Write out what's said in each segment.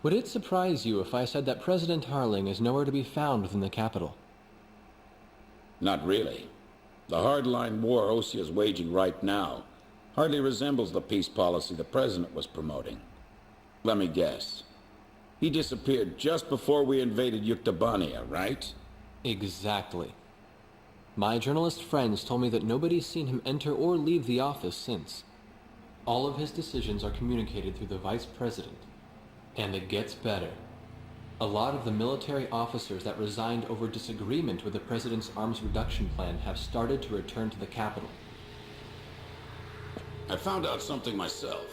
Would it surprise you if I said that President Harling is nowhere to be found within the capital? Not really. The hardline war Osea is waging right now hardly resembles the peace policy the President was promoting. Let me guess. He disappeared just before we invaded Yuktobania, right? Exactly. My journalist friends told me that nobody's seen him enter or leave the office since. All of his decisions are communicated through the Vice President. And it gets better. A lot of the military officers that resigned over disagreement with the President's arms reduction plan have started to return to the capital. I found out something myself.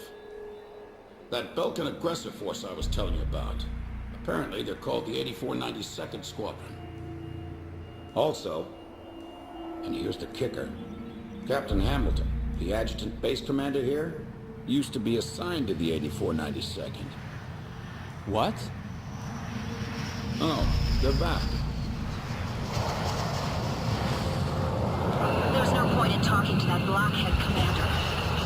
That Belkan aggressor force I was telling you about. Apparently they're called the 8492nd Squadron. Also, and here's the kicker, Captain Hamilton, the adjutant base commander here, used to be assigned to the 8492nd. What? Oh, they're back. There's no point in talking to that blockhead commander.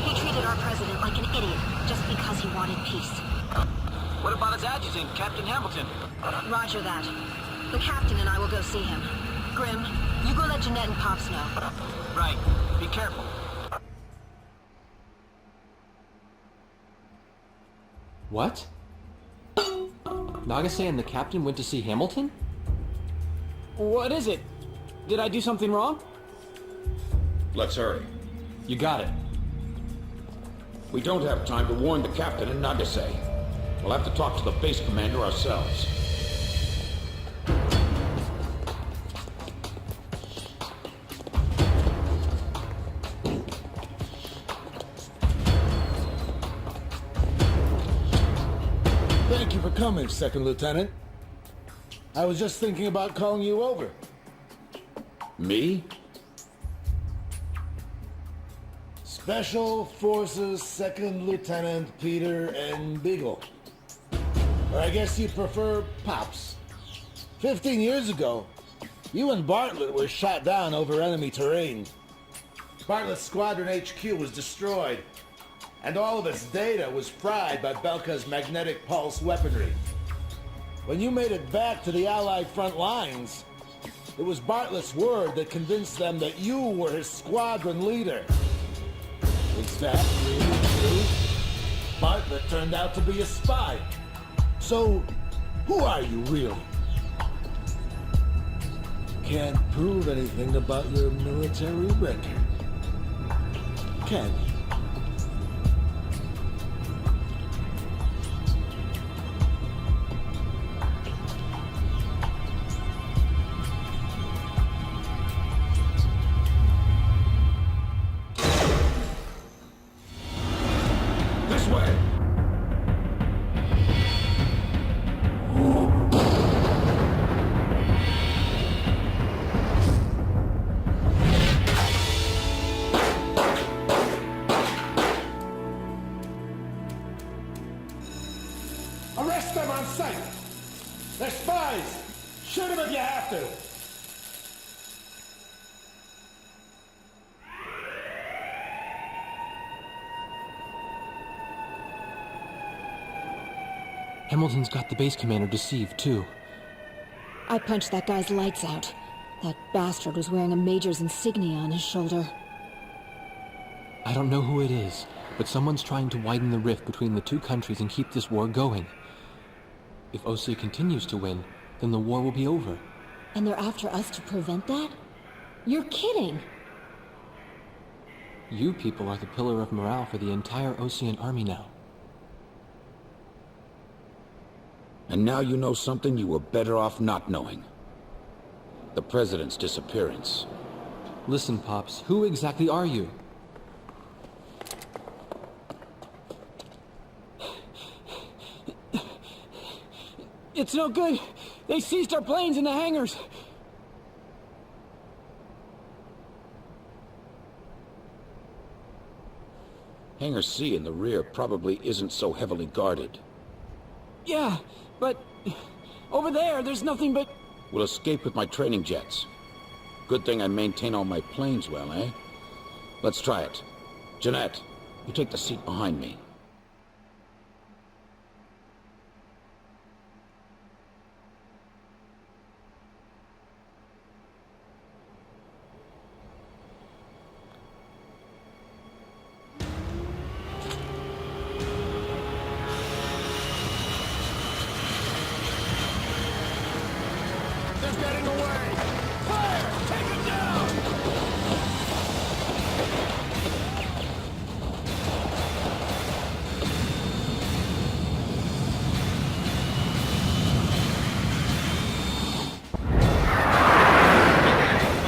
He treated our president like an idiot just because he wanted peace. What about his adjutant, Captain Hamilton? Roger that. The captain and I will go see him. Grim, you go let Jeanette and Pops know. Right. Be careful. What? Nagase and the captain went to see Hamilton? What is it? Did I do something wrong? Let's hurry. You got it. We don't have time to warn the captain in Nagase. We'll have to talk to the base commander ourselves. Thank you for coming, Second Lieutenant. I was just thinking about calling you over. Me? Special Forces Second Lieutenant Peter N. Beagle. Or I guess you prefer Pops. 15 years ago, you and Bartlett were shot down over enemy terrain. Bartlett's Squadron HQ was destroyed, and all of its data was fried by Belka's magnetic pulse weaponry. When you made it back to the Allied front lines, it was Bartlett's word that convinced them that you were his squadron leader. Is that really true? Bartlett turned out to be a spy. So, who are you really? Can't prove anything about your military record, can you? Arrest them on sight! They're spies! Shoot them if you have to! Hamilton's got the base commander deceived, too. I punched that guy's lights out. That bastard was wearing a major's insignia on his shoulder. I don't know who it is, but someone's trying to widen the rift between the two countries and keep this war going. If Osea continues to win, then the war will be over. And they're after us to prevent that? You're kidding! You people are the pillar of morale for the entire Osean army now. And now you know something you were better off not knowing. The President's disappearance. Listen, Pops, who exactly are you? It's no good. They seized our planes in the hangars. Hangar C in the rear probably isn't so heavily guarded. Yeah, but over there's nothing but... We'll escape with my training jets. Good thing I maintain all my planes well, eh? Let's try it. Jeanette, you take the seat behind me. Officer's getting away! Fire! Take him down!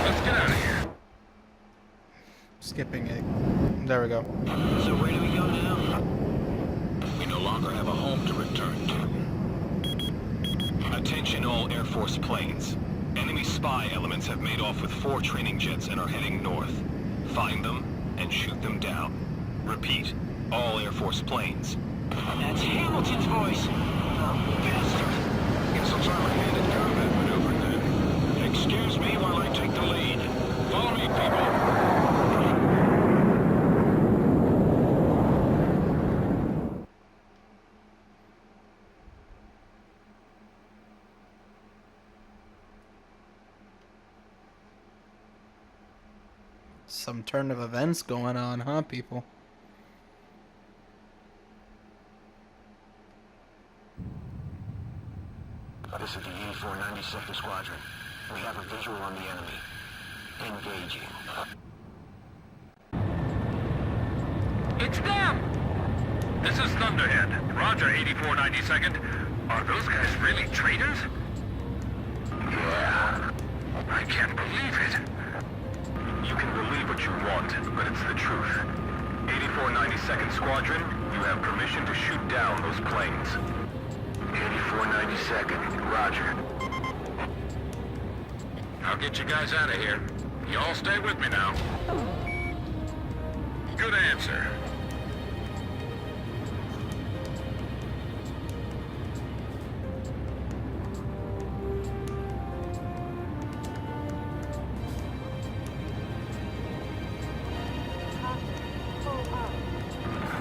Let's get out of here. Skipping it. There we go. So where do we go now? We no longer have a home to return to. Attention all Air Force planes. Enemy spy elements have made off with 4 training jets and are heading north. Find them and shoot them down. Repeat, all Air Force planes. That's Hamilton's voice. Bastard! Guess I'll try my hand at combat maneuver then. Excuse me while I take the lead. Follow me, people. Some turn of events going on, huh, people? This is the E-4 92nd Squadron. We have a visual on the enemy. Engaging. It's them! This is Thunderhead. Roger, 84 92nd. Are those guys really traitors? Yeah. I can't believe it. You can believe what you want, but it's the truth. 84 92nd Squadron, you have permission to shoot down those planes. 84 92nd. Roger. I'll get you guys out of here. You all stay with me now. Good answer.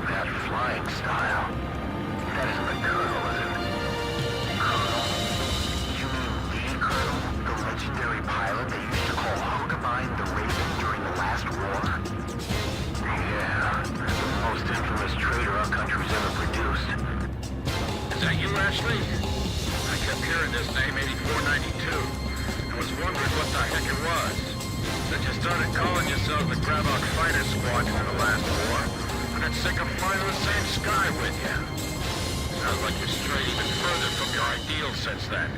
That flying style. That isn't the Colonel, is it? Colonel? You mean the Colonel? The legendary pilot they used to call Hookabine the Raven during the last war? Yeah. The most infamous traitor our country's ever produced. Is that you, Ashley? I kept hearing this name 8492. I was wondering what the heck it was. That you started calling yourself the Gravok Fighter Squadron in the last war. I got sick of flying the same sky with you. Sounds like you've strayed even further from your ideals since then.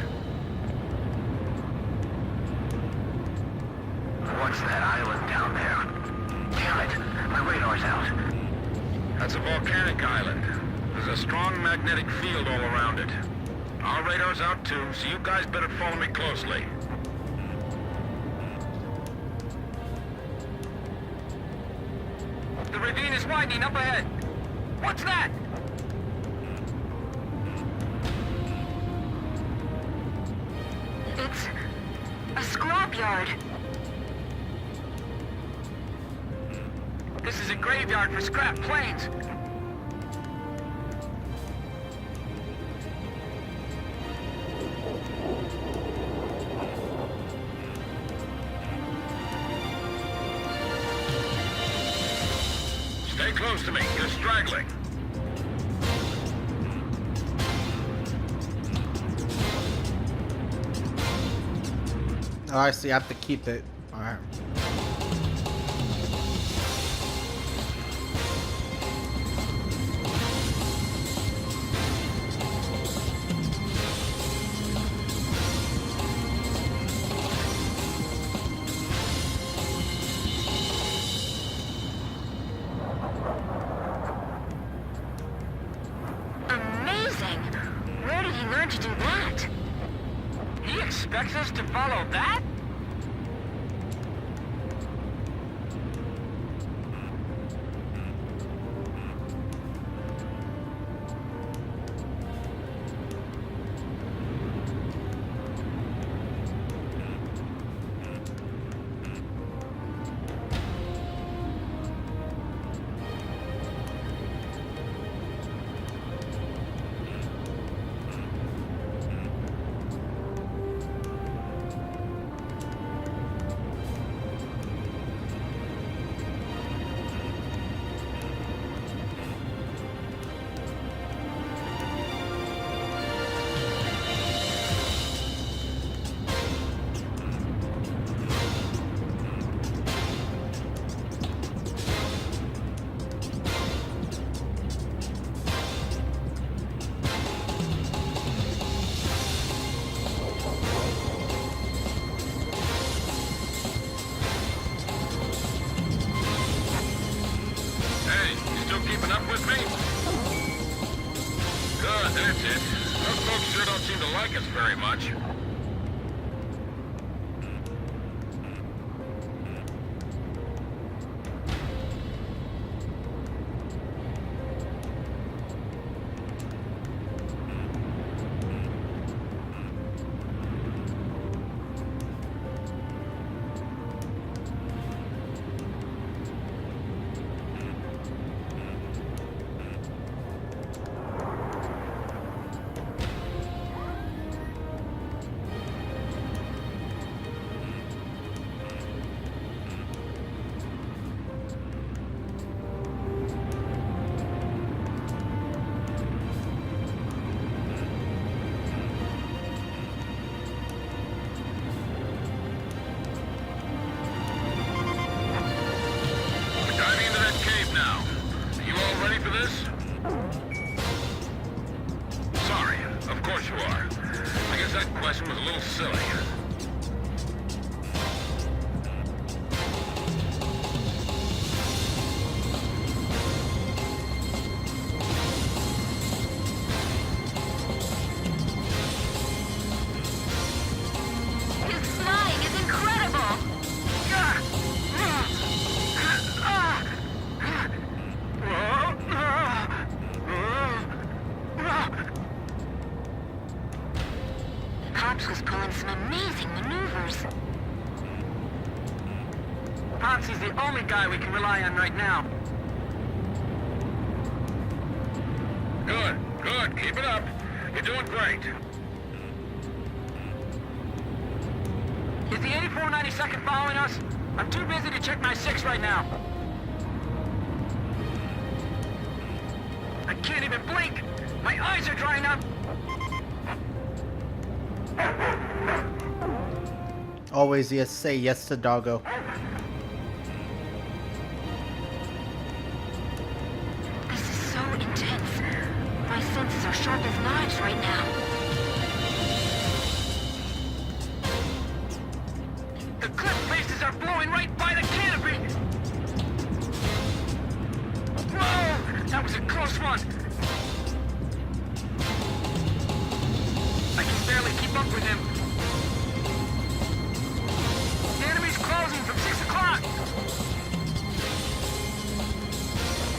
What's that island down there? Damn it, my radar's out. That's a volcanic island. There's a strong magnetic field all around it. Our radar's out too, so you guys better follow me closely. The ravine is widening up ahead. What's that? It's a scrapyard. This is a graveyard for scrap planes. Stay close to me. You're straggling. Oh, I see. I have to keep it. Alright. Amazing! Where did he learn to do that? He expects us to follow that? like us very much. Was a little silly. His flying is incredible! Pops was pulling some amazing maneuvers. Pops is the only guy we can rely on right now. Good, good. Keep it up. You're doing great. Is the 8492nd following us? I'm too busy to check my 6 right now. I can't even blink. My eyes are drying up. Always yes, say yes to doggo. This is so intense. My senses are sharp as knives right now. The cliff faces are blowing right by the canopy! Whoa! That was a close one! I can barely keep up with him. The enemy's closing from 6 o'clock!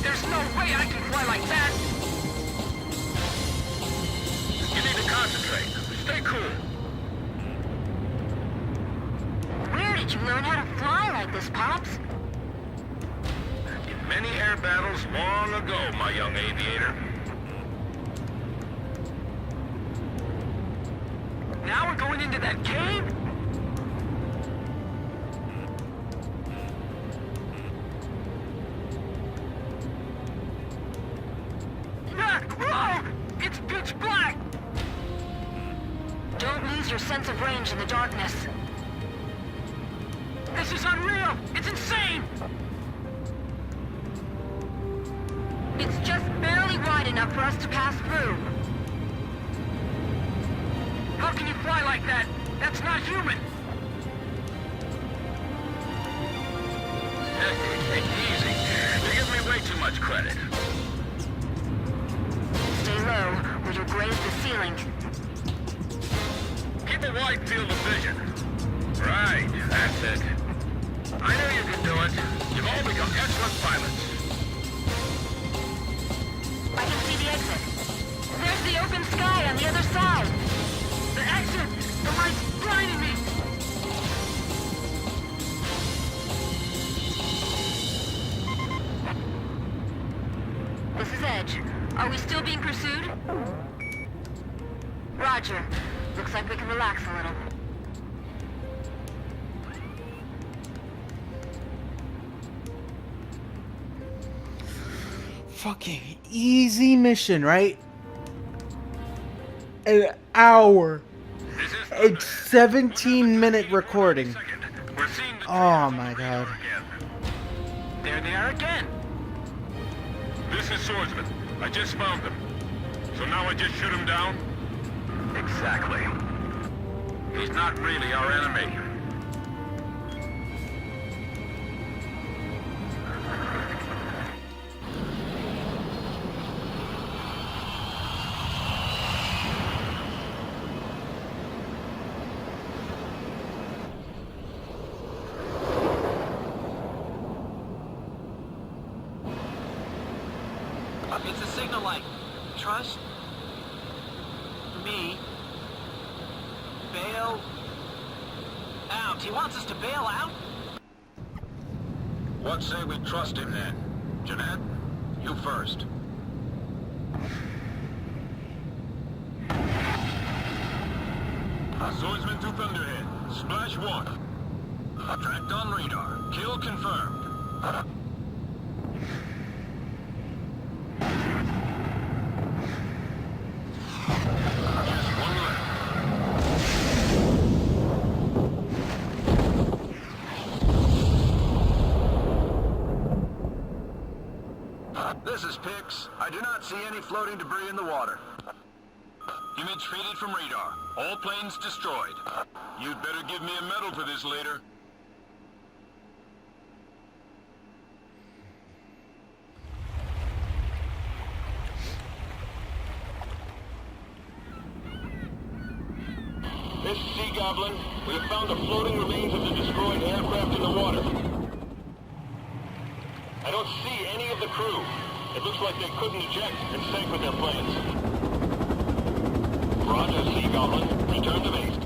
There's no way I can fly like that! You need to concentrate. Stay cool. Where did you learn how to fly like this, Pops? In many air battles long ago, my young aviator. Now we're going into that cave? Ah! Whoa! It's pitch black! Don't lose your sense of range in the darkness. This is unreal! It's insane! It's just barely wide enough for us to pass through. How can you fly like that? That's not human! Easy. You give me way too much credit. Stay low, or you'll graze the ceiling. Keep a wide field of vision. Right, that's it. I knew you could do it. You've all become excellent pilots. I can see the exit. There's the open sky on the other side. The exit! The light's blinding me! This is Edge. Are we still being pursued? Roger. Looks like we can relax a little. Fucking easy mission, right? An hour. It's 17-minute recording. We're seeing the Oh my god. There they are again. This is Swordsman. I just found them. So now I just shoot him down? Exactly. He's not really our enemy. so... Ouch, he wants us to bail out? What say we trust him then? Jeanette, you first. Swordsman to Thunderhead. Splash 1. Tracked on radar. Kill confirmed. Just one left. This is Pix. I do not see any floating debris in the water. Image faded from radar. All planes destroyed. You'd better give me a medal for this later. This is Sea Goblin. We have found the floating remains of the destroyed aircraft in the water. I don't see any of the crew. It looks like they couldn't eject and sank with their planes. Roger, Sea Goblin. Return to base.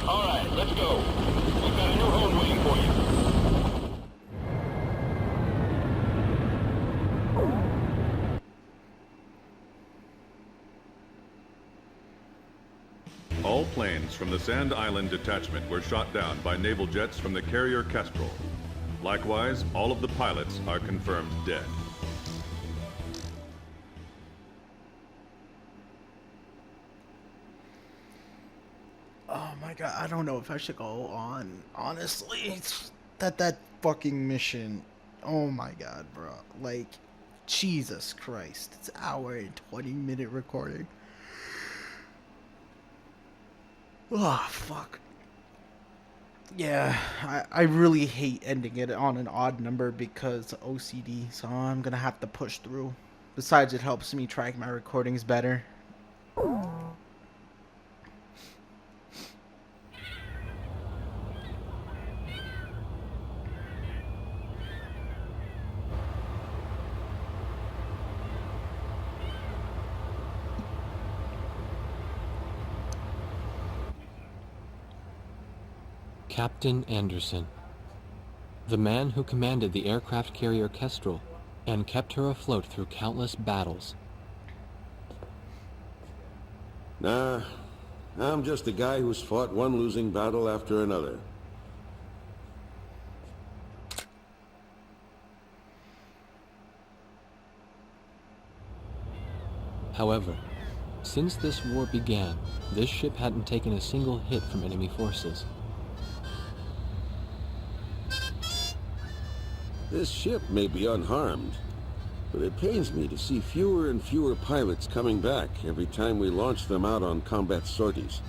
Alright, let's go. We've got a new home waiting for you. All planes from the Sand Island detachment were shot down by naval jets from the carrier Kestrel. Likewise, all of the pilots are confirmed dead. Oh my god, I don't know if I should go on. Honestly, it's that fucking mission. Oh my god, bro. Like, Jesus Christ. It's an hour and 20-minute recording. Oh, fuck. Yeah, I really hate ending it on an odd number because OCD, so I'm gonna have to push through. Besides, it helps me track my recordings better. Captain Anderson, the man who commanded the aircraft carrier Kestrel and kept her afloat through countless battles. Nah, I'm just a guy who's fought one losing battle after another. However, since this war began, this ship hadn't taken a single hit from enemy forces. This ship may be unharmed, but it pains me to see fewer and fewer pilots coming back every time we launch them out on combat sorties.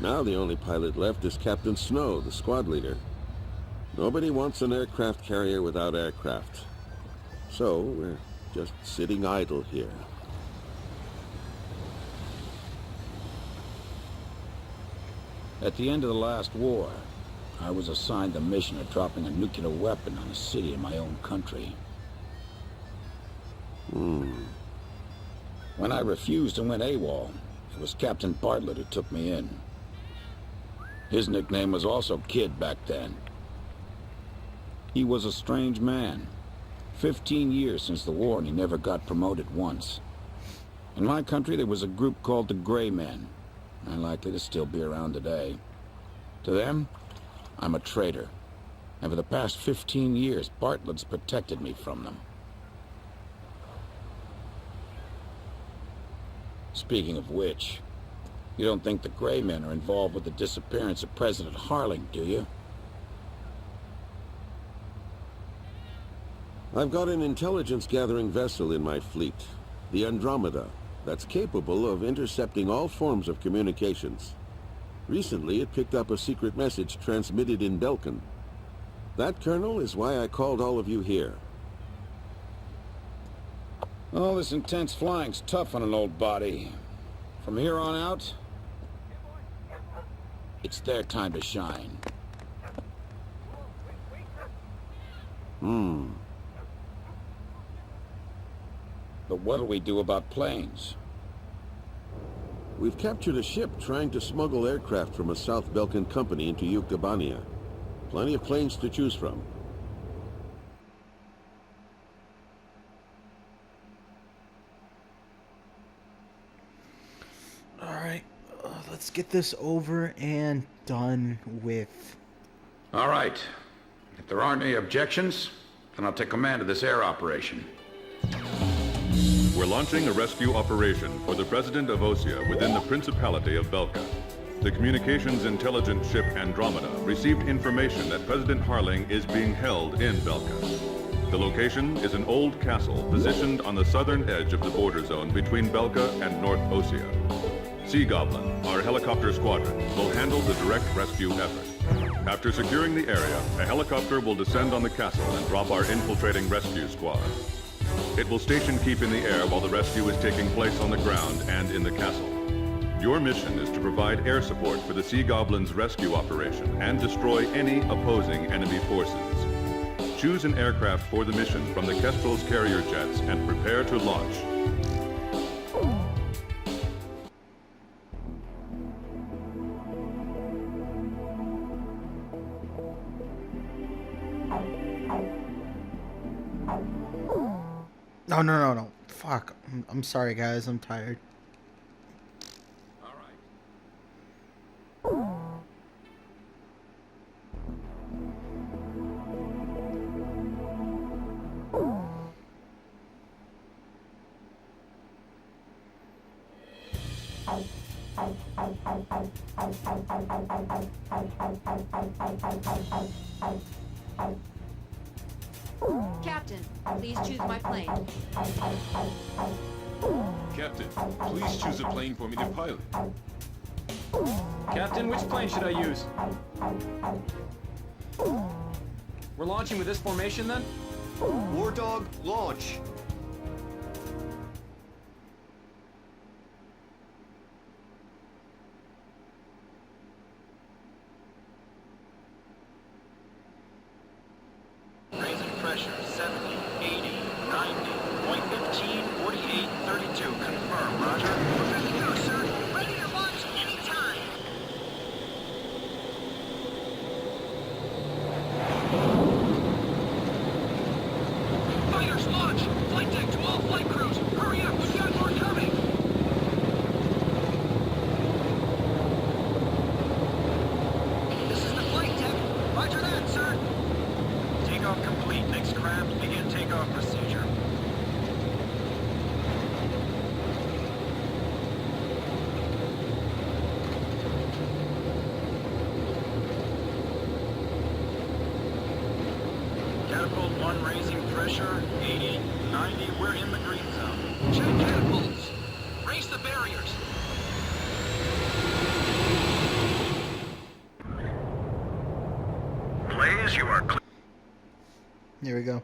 Now the only pilot left is Captain Snow, the squad leader. Nobody wants an aircraft carrier without aircraft. So we're just sitting idle here. At the end of the last war, I was assigned the mission of dropping a nuclear weapon on a city in my own country. When I refused and went AWOL, it was Captain Bartlett who took me in. His nickname was also Kid back then. He was a strange man. 15 years since the war and he never got promoted once. In my country there was a group called the Gray Men. Unlikely to still be around today. To them, I'm a traitor. And for the past 15 years, Bartlett's protected me from them. Speaking of which, you don't think the Gray Men are involved with the disappearance of President Harling, do you? I've got an intelligence-gathering vessel in my fleet, the Andromeda, that's capable of intercepting all forms of communications. Recently, it picked up a secret message transmitted in Belkin. That, Colonel, is why I called all of you here. All this intense flying's tough on an old body. From here on out, it's their time to shine. But what'll we do about planes? We've captured a ship trying to smuggle aircraft from a South Belkan company into Yuktabania. Plenty of planes to choose from. Alright, let's get this over and done with. All right. If there aren't any objections, then I'll take command of this air operation. We're launching a rescue operation for the President of Osea within the Principality of Belka. The communications intelligence ship Andromeda received information that President Harling is being held in Belka. The location is an old castle positioned on the southern edge of the border zone between Belka and North Osea. Sea Goblin, our helicopter squadron, will handle the direct rescue effort. After securing the area, a helicopter will descend on the castle and drop our infiltrating rescue squad. It will station keep in the air while the rescue is taking place on the ground and in the castle. Your mission is to provide air support for the Sea Goblin's rescue operation and destroy any opposing enemy forces. Choose an aircraft for the mission from the Kestrel's carrier jets and prepare to launch. No. Fuck. I'm sorry, guys. I'm tired. All right. Captain, please choose my plane. Captain, please choose a plane for me to pilot. Captain, which plane should I use? We're launching with this formation then? War Dog, launch! Raising pressure, 70, 80, 90, point 15, 48, 32. Confirm, roger. We're ready to go, sir. Ready to launch anytime. Fighters, launch! Flight deck to all flight crews! Hurry up, we've got more coming! This is the flight deck. Roger that, sir. Takeoff complete. Next craft, begin takeoff procedure. Catapult 1 raising pressure, 80, 90, we're in the green zone. Check catapults! Raise the barriers! Blaze, you are clear. Here we go.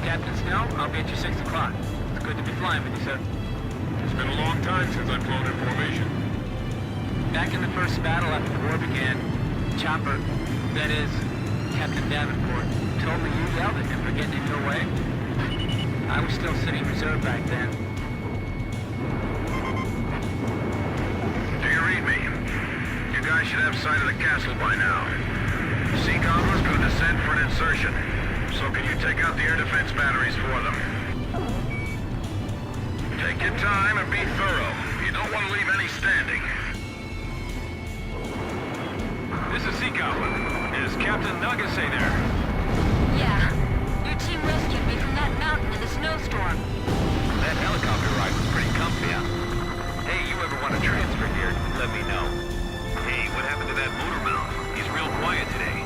Captain Snell, I'll be at you 6 o'clock. It's good to be flying with you, sir. It's been a long time since I've flown in formation. Back in the first battle after the war began, Chopper, that is, Captain Davenport, told me you yelled at him for getting in your way. I was still sitting reserve back then. Do you read me? You guys should have sight of the castle by now. Sea Goblin's gonna descend for an insertion. So can you take out the air defense batteries for them? Take your time and be thorough. You don't want to leave any standing. This is Sea Goblin. Is Captain Nagase there? Yeah. Your team rescued me from that mountain in the snowstorm. That helicopter ride was pretty comfy, huh? Hey, you ever want to transfer here? Let me know. Hey, what happened to that motor mouth? He's real quiet today.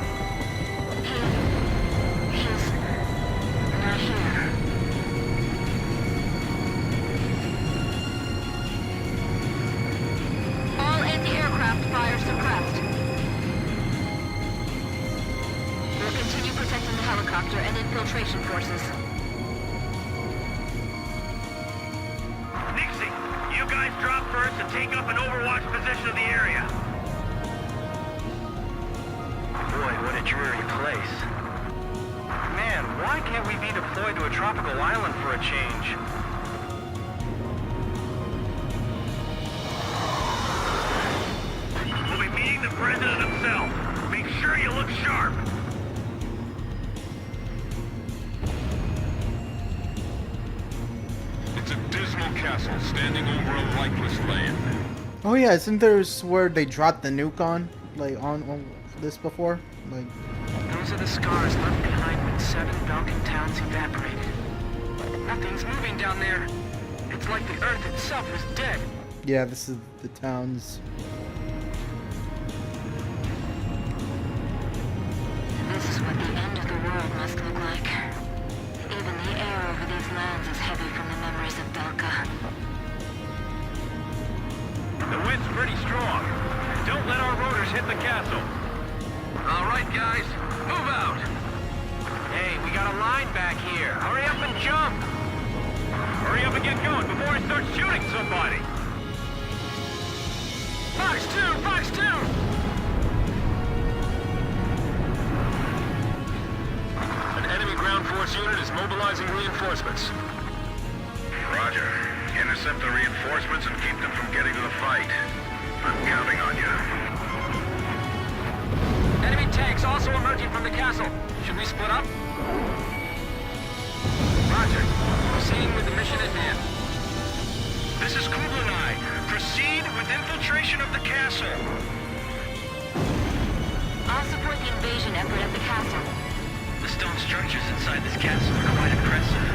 He's not here. All anti-aircraft fire suppressed. We'll continue protecting the helicopter and infiltration forces. Nixie, you guys drop first and take up an overwatch position of can't we be deployed to a tropical island for a change? We'll be meeting the president himself. Make sure you look sharp. It's a dismal castle standing over a lifeless land. Oh yeah, isn't there where they dropped the nuke on? Like, on this before? Like... Those are the scars left behind when 7 Belkan towns evaporated. Nothing's moving down there. It's like the Earth itself is dead. Yeah, this is the towns. This is what the end of the world must look like. Even the air over these lands is heavy from the memories of Belka. The wind's pretty strong. Don't let our rotors hit the castle. All right, guys, move out. Hey, we got a line back here. Hurry up and jump. Hurry up and get going before I start shooting somebody. Fox 2! Fox 2! An enemy ground force unit is mobilizing reinforcements. Roger. Intercept the reinforcements and keep them from getting to the fight. I'm counting on you. Enemy tanks also emerging from the castle. Should we split up? Roger. Proceeding with the mission at hand. This is Kublai. Proceed with infiltration of the castle. I'll support the invasion effort at the castle. The stone structures inside this castle are quite impressive.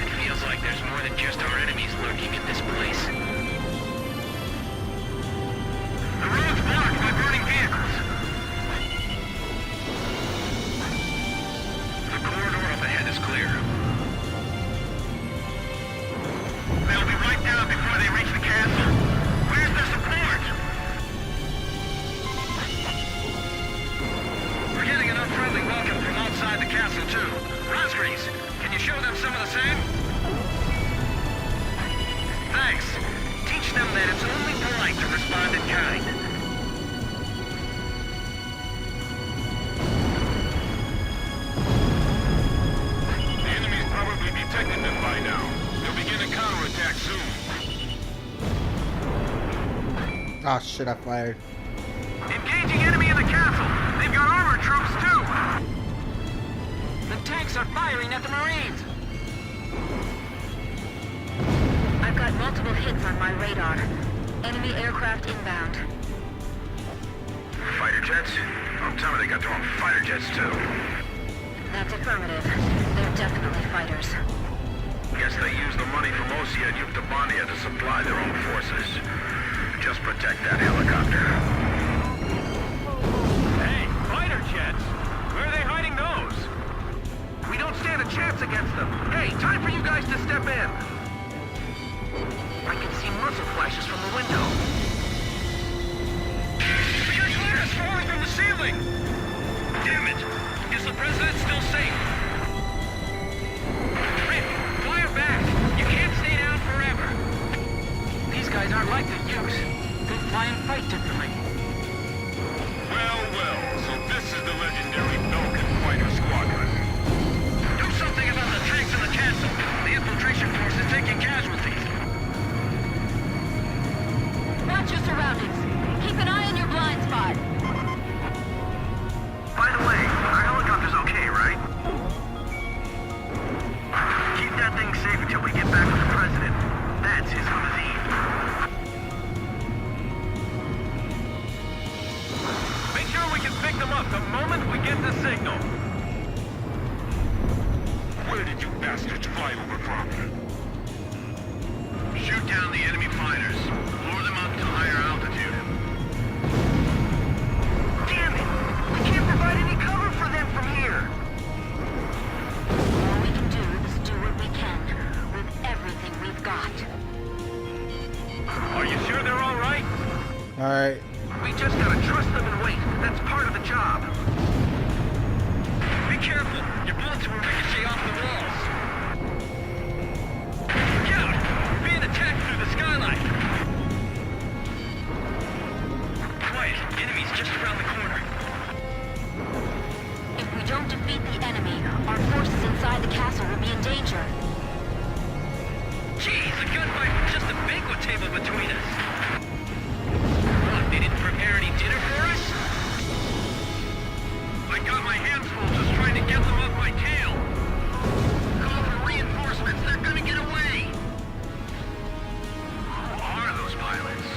It feels like there's more than just our enemies lurking in this place. The road's blocked by burning vehicles. The corridor up ahead is clear. They'll be wiped out before they reach the castle. Where's the support? We're getting an unfriendly welcome from outside the castle, too. Rosgreaves, can you show them some of the same? Thanks. Teach them that it's only polite to respond in kind. The enemy's probably detected them by now. They'll begin a counterattack soon. Ah, shit, I fired. Engaging enemy in the castle. They've got armored troops, too. The tanks are firing at the Marines. I've got multiple hits on my radar. Enemy aircraft inbound. Fighter jets? Don't tell me they got their own fighter jets, too. That's affirmative. They're definitely fighters. Guess they use the money from Osea and Yuktobania to supply their own forces. Just protect that helicopter. Hey, fighter jets! Where are they hiding those? We don't stand a chance against them. Hey, time for you guys to step in. I can see muzzle flashes from the window. Your glare is falling from the ceiling! Damn it! Is the president still safe? Rick, fire back! You can't stay down forever. These guys aren't like the Ukes. They fly and fight differently. Well, well, so this is the legendary Belkan Fighter Squadron. Do something about the tanks in the castle. The infiltration force is taking casualties. Watch your surroundings. Keep an eye on your blind spot. By the way, our helicopter's okay, right? Keep that thing safe until we get back with the president. That's his limousine. Make sure we can pick them up the moment we get the signal. Where did you bastards fly over from? Shoot down the enemy fighters. Lure them up to higher altitude. Damn it! We can't provide any cover for them from here. All we can do is do what we can with everything we've got. Are you sure they're all right? Alright. We just gotta trust them and wait. That's part of the job. Be careful. Your bullets will ricochet off the walls. Look out! We're being attacked through the skylight. Quiet. Enemies just around the corner. If we we don't defeat the enemy, our forces inside the castle will be in danger. Jeez, a gunfight with just a banquet table between us. What, they didn't prepare any dinner for us? I got my hands full just trying to get them off my tail. Call for reinforcements, they're gonna get away. Who are those pilots?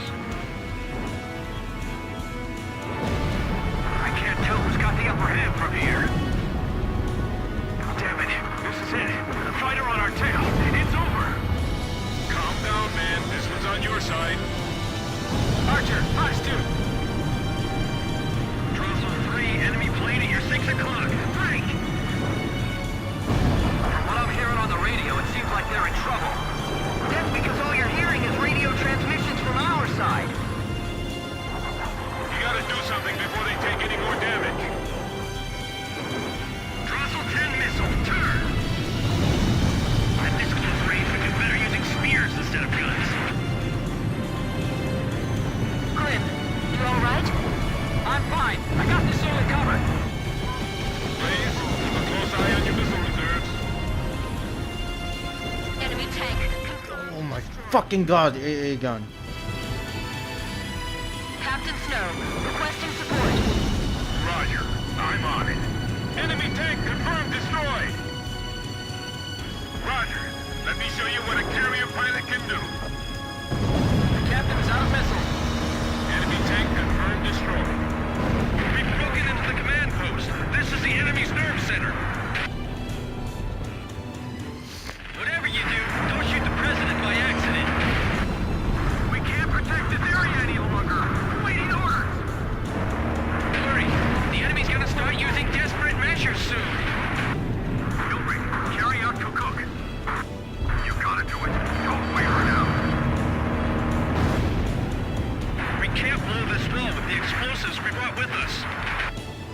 I can't tell who's got the upper hand from here. Damn it, this is it. The fighter on our tail. It's over. Calm down, man. This one's on your side. Archer, Fox 2. Drossel 3, enemy plane at your 6 o'clock. Break! From what I'm hearing on the radio, it seems like they're in trouble. That's because all you're hearing is radio transmissions from our side. You gotta do something before they take any more damage. Drossel 10 missile, turn! At this close range, we do better using spears instead of guns. Grim, you alright? I'm fine. I got this solid covered. Please, keep a close eye on your missile reserves. Enemy tank. Oh my fucking god, AA gun. Captain Snow, requesting support. Roger. I'm on it. Enemy tank confirmed destroyed. Roger. Let me show you what a carrier pilot can do. The captain is out of missile. Enemy tank confirmed destroyed. We've broken into the command post. This is the enemy's nerve center. Whatever you do, don't shoot the president by accident. We can't protect this area any longer. We're waiting orders. Hurry. The enemy's gonna start using desperate measures soon. Hilary, carry out Kukuk. You gotta do it. Don't wait her now. We can't blow this wall with the explosives we brought with us.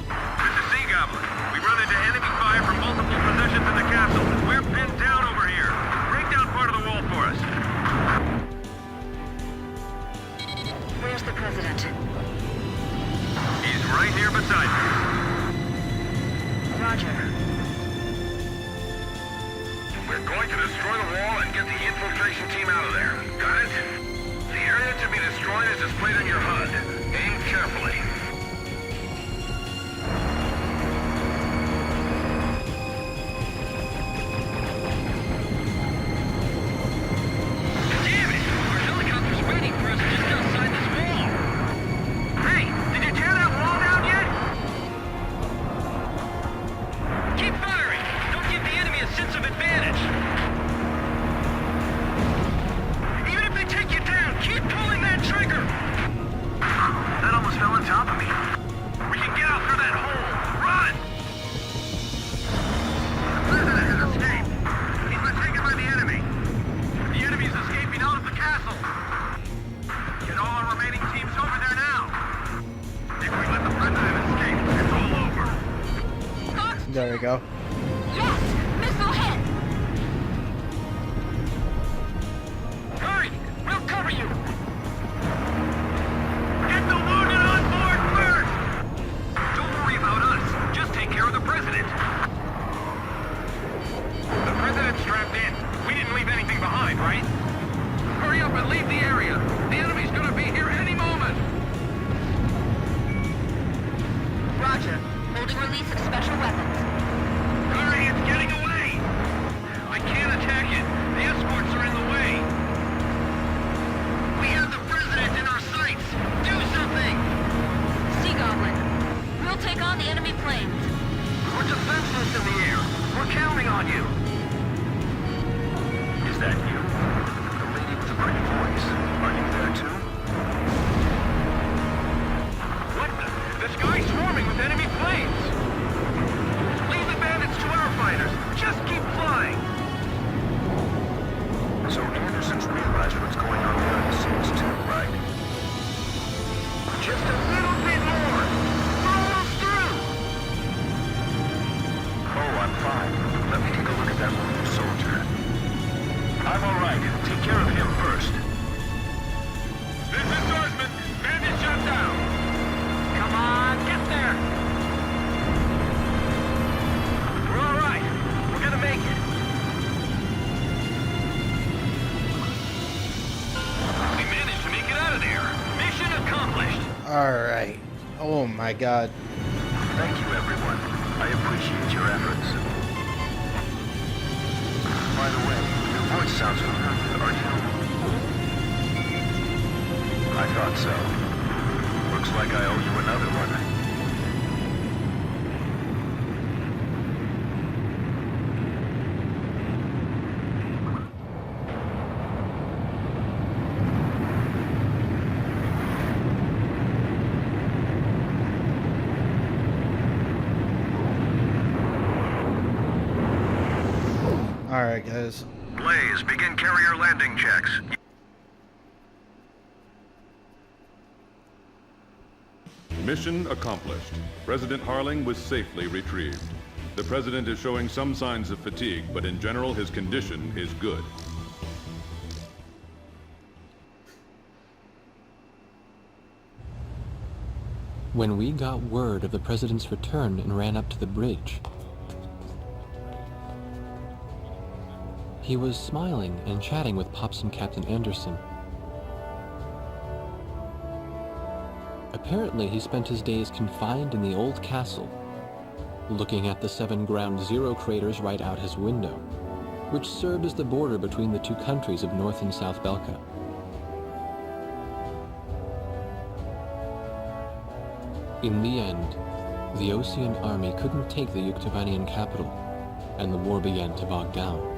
This is Sea Goblin. We run into enemy fire from multiple positions in the castle. We're pinned down over here. Break down part of the wall for us. Where's the president? He's right here beside me. Roger. We're going to destroy the wall and get the infiltration team out of there. Got it? The area to be destroyed is displayed on your HUD. Aim carefully. Damn it! Our helicopter's waiting for us just outside this wall. Hey, did you tear that wall down yet? Keep firing! Don't give the enemy a sense of advantage! Even if they take you down, keep pulling that trigger! That almost fell on top of me. We can get out through that hole! Run! The president has escaped. He's been taken by the enemy. The enemy's escaping out of the castle. Get all our remaining teams over there now. If we let the president escape, it's all over. There we go. Yes! Missile hit! Hurry! We'll cover you! Get the wounded on board first! Don't worry about us. Just take care of the president. The president's strapped in. We didn't leave anything behind, right? Hurry up and leave the area. The enemy's gonna be here any moment. Roger. Holding release of special weapons. Hurry, it's getting away! I can't attack it. The escorts are in the way. We have the president in our sights. Do something! Sea Goblin. We'll take on the enemy planes. We're defenseless in the air. We're counting on you. Is that you? The lady with the pretty voice. Are you there too? What the? The sky's swarming with enemy planes! Leave the bandits to our fighters! Just keep flying! So Anderson's realized what's going on behind the scenes too, right? Just a little bit more! We're almost through! Oh, I'm fine. Let me take a look at that wounded soldier. I'm alright. Take care of him first. This is Swordsman! Bandit shot down! Come on, get there! Alright. Oh my god. Thank you, everyone. I appreciate your efforts. By the way, your voice sounds familiar. Are you... I thought so. Looks like I owe you another one. Alright, guys. Blaze, begin carrier landing checks. Mission accomplished. President Harling was safely retrieved. The President is showing some signs of fatigue, but in general his condition is good. When we got word of the President's return and ran up to the bridge, he was smiling and chatting with Pops and Captain Anderson. Apparently, he spent his days confined in the old castle, looking at the 7 Ground Zero craters right out his window, which served as the border between the two countries of North and South Belka. In the end, the Osean army couldn't take the Yuktobanian capital, and the war began to bog down.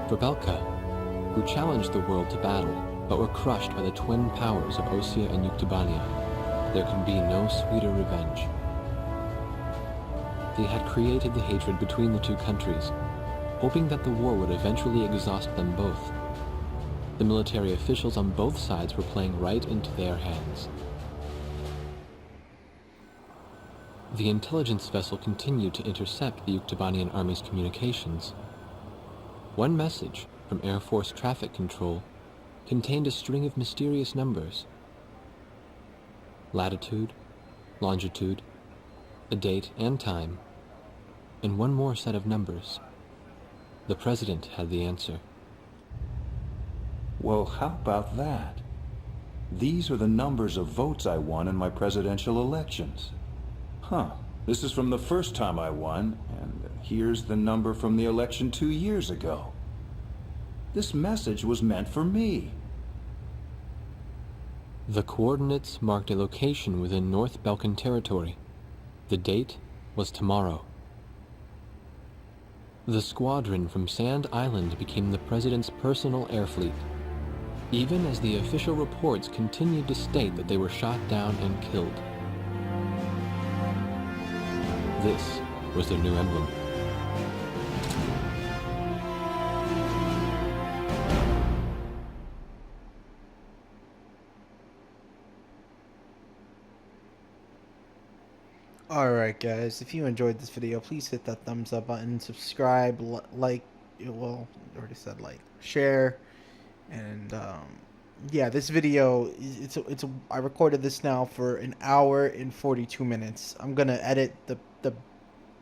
For Belka, who challenged the world to battle, but were crushed by the twin powers of Osea and Yuktobania, there could be no sweeter revenge. They had created the hatred between the two countries, hoping that the war would eventually exhaust them both. The military officials on both sides were playing right into their hands. The intelligence vessel continued to intercept the Yuktobanian army's communications. One message from Air Force Traffic Control contained a string of mysterious numbers. Latitude, longitude, a date and time, and one more set of numbers. The President had the answer. Well, how about that? These are the numbers of votes I won in my presidential elections. Huh, this is from the first time I won, and here's the number from the election 2 years ago. This message was meant for me. The coordinates marked a location within North Belkan territory. The date was tomorrow. The squadron from Sand Island became the President's personal air fleet, even as the official reports continued to state that they were shot down and killed. This was their new emblem. Alright guys, if you enjoyed this video, please hit that thumbs up button, subscribe, like, well, I already said like, share, and yeah, this video, I recorded this now for 1 hour and 42 minutes. I'm gonna edit the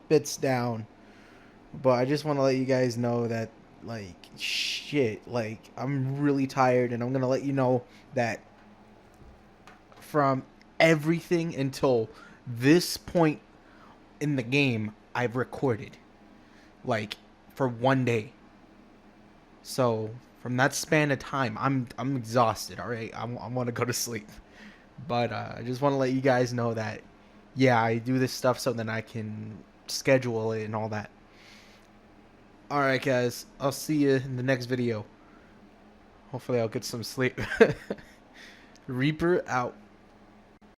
bits down, but I just want to let you guys know that, like, shit, like, I'm really tired, and I'm gonna let you know that from everything until this point in the game, I've recorded, like, for 1 day. So from that span of time, I'm exhausted. All right, I want to go to sleep, but I just want to let you guys know that, yeah, I do this stuff so then I can schedule it and all that. All right, guys, I'll see you in the next video. Hopefully, I'll get some sleep. Reaper out.